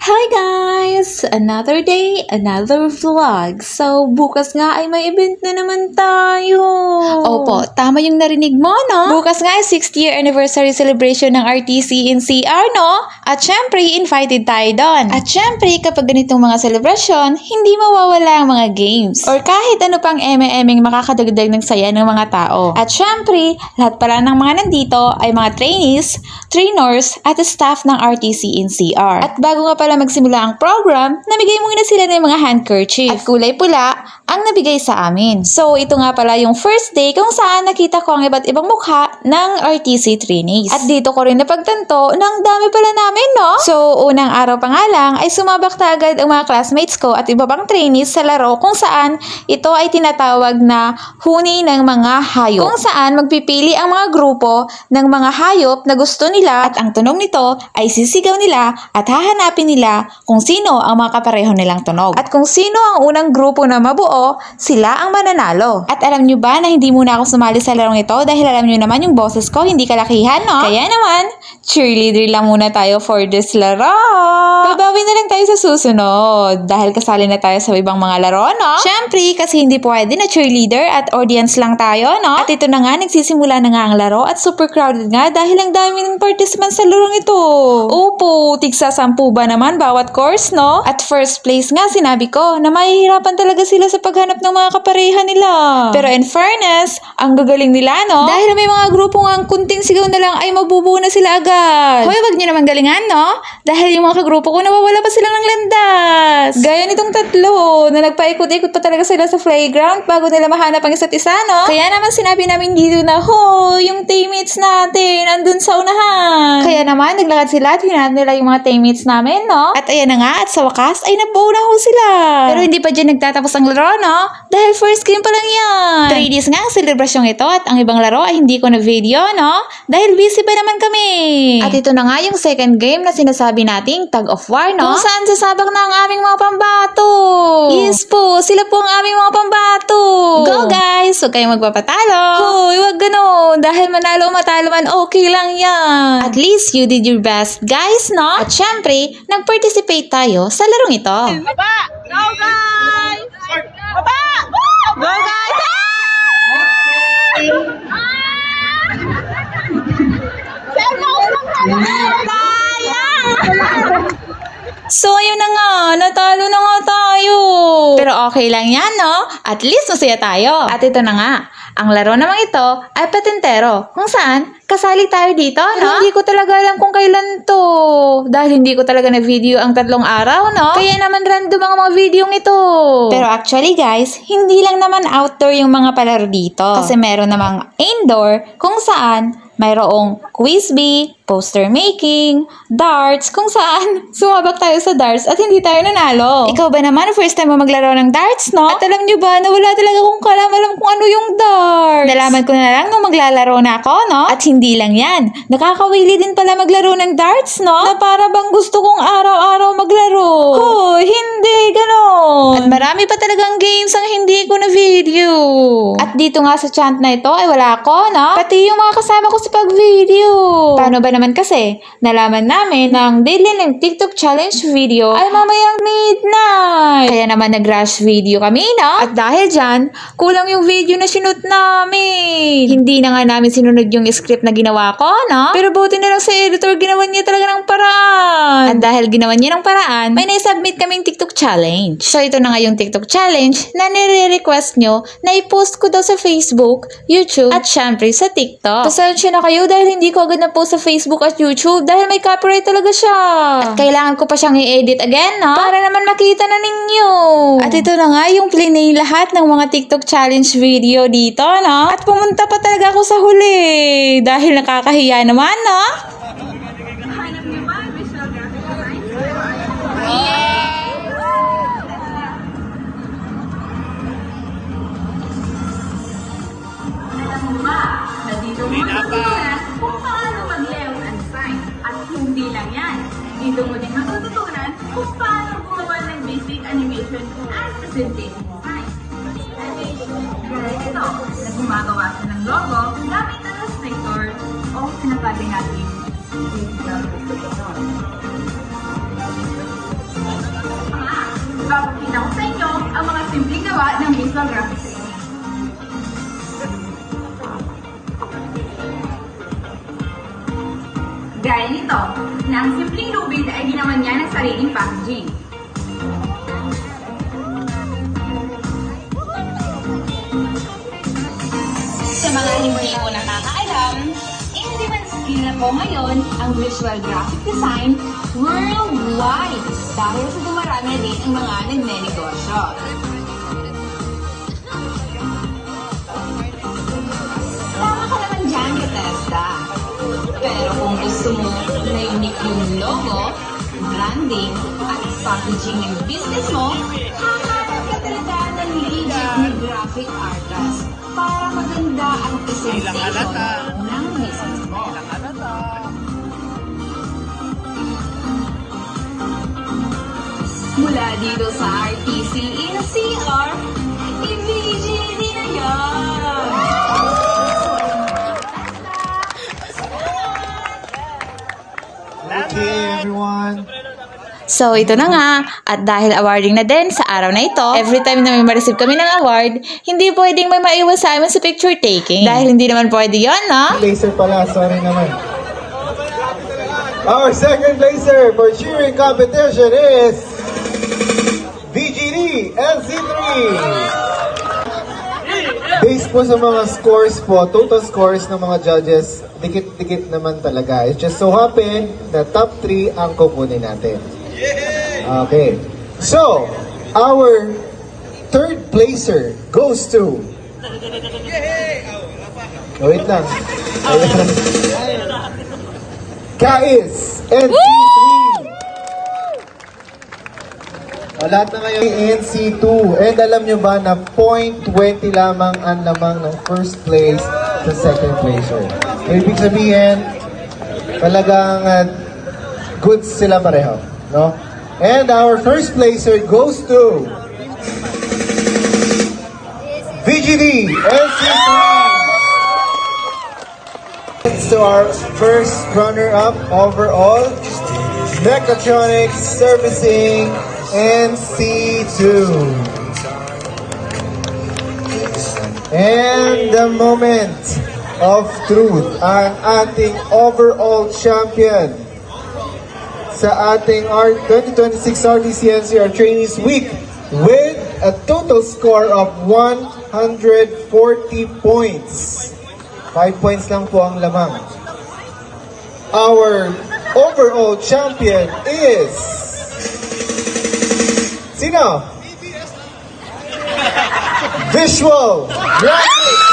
Hi guys! Another day, another vlog. So, bukas nga ay may event na naman tayo. Opo, tama yung narinig mo, no? Bukas nga ay 6th year anniversary celebration ng RTC in CR, no? At syempre, invited tayo doon. At syempre, kapag ganitong mga celebration, hindi mawawala ang mga games. Or kahit ano pang eme-emeng makakadagdag ng saya ng mga tao. At syempre, lahat pala ng mga nandito ay mga trainees, trainers, at staff ng RTC in CR. At bago nga pala magsimula ang program, namigay muna sila ng mga handkerchief. At kulay pula ang nabigay sa amin. So, ito nga pala yung first day kung saan nakita ko ang iba't ibang mukha ng RTC trainees. At dito ko rin napagtanto ng dami pala namin, no? So, unang araw pa nga lang ay sumabak na agad ang mga classmates ko at iba pang trainees sa laro kung saan ito ay tinatawag na huni ng mga hayop. Kung saan magpipili ang mga grupo ng mga hayop na gusto nila at ang tunog nito ay sisigaw nila at hahanapin nila kung sino ang mga kapareho nilang tunog. At kung sino ang unang grupo na mabuo, sila ang mananalo. At alam nyo ba na hindi muna ako sumali sa larong ito dahil alam nyo naman yung boses ko hindi kalakihan, no? Kaya naman, cheerleader lang muna tayo for this laro. Babawi na lang tayo sa susunod dahil kasali na tayo sa ibang mga laro, no? Syempre, kasi hindi pwede na cheerleader at audience lang tayo, no? At ito na nga, nagsisimula na nga ang laro at super crowded nga dahil ang dami ng participants sa larong ito. Opo, tigsa 10 ba naman bawat course, no? At first place nga, sinabi ko na mahihirapan talaga sila sa paghanap ng mga kapareha nila. Pero in fairness, ang gagaling nila, no? Dahil may mga grupo nga ang kunting sigaw na lang ay mabubuo na sila agad. Hoy, wag niyo naman galingan, no? Dahil yung mga kagrupo ko nawawala pa sila ng landas. Gaya nitong tatlo na nagpaikot-ikot pa talaga sila sa playground bago nila mahanap ang isa't isa, no? Kaya naman sinabi namin dito na, yung teammates natin andun sa unahan. Kaya naman, naglakad sila at hinanap nila yung mga teammates namin, no? At ayan na nga, at sa wakas ay nabuo na sila. Pero hindi pa dyan nagtatapos ang laro, no? Dahil first game pa lang yan. 3 days nga ang selebrasyong ito at ang ibang laro ay hindi ko na video, no? Dahil busy pa naman kami. At ito na nga yung second game na sinasabi nating tug of war, no? Kung saan sasabak na ang aming mga pambato. Yes po, sila po ang aming mga pambato. Go guys! Huwag kayong magpapatalo. Hoy, wag ganun. Dahil manalo o matalo man, okay lang yan. At least you did your best, guys, no? At syempre, nag-participate tayo sa larong ito. Baba! Go guys! Baba! Go guys! So, ayun na nga. Natalo na nga tayo. Pero okay lang yan, no? At least masaya tayo. At ito na nga. Ang laro namang ito ay patentero. Kung saan, kasali tayo dito, no? Pero hindi ko talaga alam kung kailan to. Dahil hindi ko talaga na-video ang 3 araw, no? Kaya naman random ang mga video ito. Pero actually, guys, hindi lang naman outdoor yung mga palaro dito. Kasi meron namang indoor kung saan mayroong quiz bee, poster making, darts, kung saan sumabak tayo sa darts at hindi tayo nanalo. Ikaw ba naman, first time mo maglaro ng darts, no? At alam nyo ba na wala talaga akong alam kung ano yung darts. Nalaman ko na lang nung maglalaro na ako, no? At hindi lang yan. Nakakawili din pala maglaro ng darts, no? Na para bang gusto kong araw-araw maglaro. Hoy, hindi, ganon. At marami pa talagang games ang hindi ko na video. At dito nga sa chant na ito ay wala ako, no? Pati yung mga kasama ko sa pag-video. Paano ba naman kasi, nalaman namin ng daily ng TikTok challenge video ay mamayang midnight. Kaya naman nag-rush video kami, no? At dahil dyan, kulang yung video na sinut namin. Hindi na nga namin sinunod yung script na ginawa ko, no? Pero buti na lang sa editor, ginawa niya talaga ng paraan. At dahil ginawa niya ng paraan, may na-submit kaming TikTok challenge. So ito na nga yung TikTok challenge na nire-request nyo na i-post ko daw sa Facebook, YouTube, at syempre sa TikTok. Pasensya na kayo dahil hindi ko agad na-post sa Facebook at YouTube dahil may copyright talaga siya. At kailangan ko pa siyang i-edit again, no? Para naman makita na ninyo. At ito na nga yung plinay lahat ng mga TikTok challenge video dito, no? At pumunta pa talaga ako sa huli dahil nakakahiya naman, no? Dito mo natutunan kung paano mag-layout and sign. At hindi lang yan. Dito mo din matututunan kung paano gumawa ng basic animation at presentation design. Gaya ito, na gumagawa siya ng logo gamit ang Illustrator o sinasabi natin digital illustration. visual graphics. Gaya nito, na ang simpleng lubid ay ginawan niya ng sariling packaging. Sa mga hindi mo nakakaalam, in-demand skill na po ngayon ang visual graphic design worldwide dahil sa dumarami na din ang mga nagnenegosyo. Tama ka naman dyan, Bethesda. Pero kung gusto mo na unique yung logo, branding, at packaging ng business mo, hahanap ka talaga ng legit na graphic artist para maganda ang presentation ng business mo. Mula dito sa RTC in CR, i-VGD na yan! Okay, everyone. So, ito na nga. At dahil awarding na din sa araw na ito, every time na may ma-receive kami ng award, hindi pwedeng may maiwan sa amin sa picture taking. Dahil hindi naman pwede yun, no? Laser pala, sorry naman. Our second laser for cheering competition is VGD NC3. Based po sa mga scores po, total scores ng mga judges, dikit-dikit naman talaga. It just so happen na top 3 ang kukunin natin. Okay. So, our third placer goes to... Oh, wait lang. Kais NC3. Lahat na ngayon NC2. And alam nyo ba na 0.20 lamang ang lamang ng first place sa second placer. Ibig sabihin, talagang goods sila pareho. No? And our first placer goes to VGD NC3. So our first runner-up overall, Mechatronics Servicing NC2. And the moment of truth, ang ating overall champion sa ating 2026 RTC NCR Trainees Week with a total score of 140 points. 5 points lang po ang lamang. Our overall champion is... Sino? Visual Graphics!